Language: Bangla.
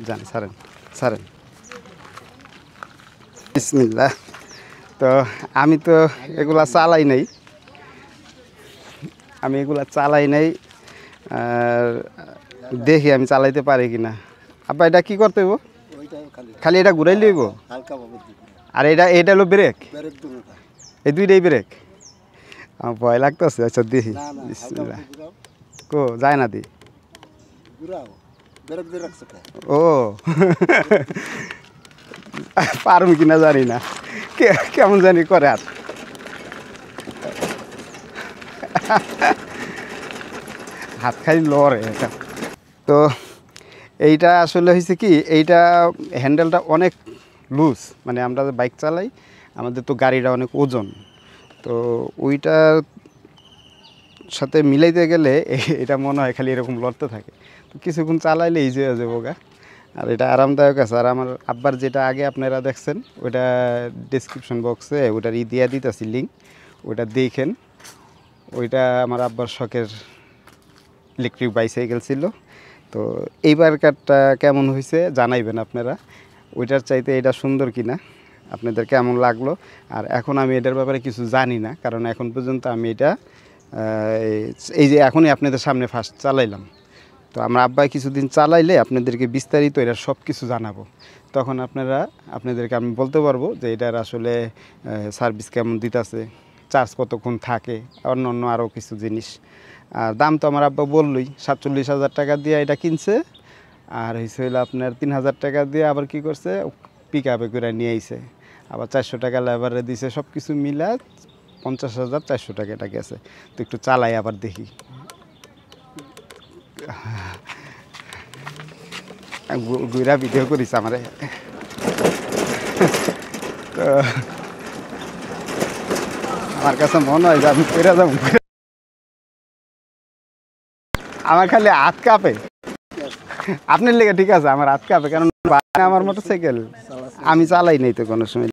যান সারেন সারেন বিসমিল্লাহ। তো আমি তো এগুলা চালাই নাই, আমি এগুলা চালাই নাই। আর দেখি আমি চালাইতে পারি কিনা। আব্বা এটা কি করতে হইব? খালি এটা ঘুরাই লইব? আর এটা এটা হলো ব্রেক? এই দুইটাই ব্রেক? আমার ভয় লাগতেছে। আচ্ছা দেখি বিসমিল্লাহ। কো যায় না দি ও পারবো কিনা জানি না, কেমন জানি করে। আর হাত খালি লড়ে এটা। তো এইটা আসলে হয়েছে কি, এইটা হ্যান্ডেলটা অনেক লুজ, মানে আমরা বাইক চালাই, আমাদের তো গাড়িটা অনেক ওজন, তো ওইটার সাথে মিলাইতে গেলে এটা মনে হয় খালি এরকম লড়তে থাকে। তো কিছুক্ষণ চালাইলে ইজি হয়ে যাবো গা। আর এটা আরামদায়ক আছে। আর আমার আব্বার যেটা আগে আপনারা দেখছেন, ওইটা ডিসক্রিপশন বক্সে ওইটার দিয়া দিতেছি লিঙ্ক, ওইটা দেখেন। ওইটা আমার আব্বার শখের ইলেকট্রিক বাইসাইকেল ছিল। তো এইবারকারটা কেমন হয়েছে জানাইবেন আপনারা, ওইটার চাইতে এটা সুন্দর কিনা, আপনাদের কেমন লাগলো। আর এখন আমি এটার ব্যাপারে কিছু জানি না, কারণ এখন পর্যন্ত আমি এটা এই যে এখনই আপনাদের সামনে ফার্স্ট চালাইলাম। তো আমরা আব্বাই কিছুদিন চালাইলে আপনাদেরকে বিস্তারিত এটার সব কিছু জানাবো। তখন আপনাদেরকে আমি বলতে পারবো যে এটার আসলে সার্ভিস কেমন দিতেছে, চার্জ কতক্ষণ থাকে, অন্য অন্য আরও কিছু জিনিস। আর দাম তো আমার আব্বা বললই, 47,000 টাকা দিয়ে এটা কিনছে। আর হয়েছে হইলো আপনার 3,000 টাকা দিয়ে আবার কি করছে, পিক আপে করে নিয়ে আইছে, আবার 400 টাকা লেবারে দিছে। সব কিছু মিলা 50,400 টাকা এটা গেছে। তো একটু চালাই আবার দেখি। ঘুরা ভিডিও করিস আমারে। আমার কাছে মনে হয় যে আমি পেরে যাবো। আমার খালি হাত কাঁপে। আপনার লেগে ঠিক আছে, আমার হাত কাঁপে, কারণ আমার মোটরসাইকেল আমি চালাই নাই তো কোনো সময়।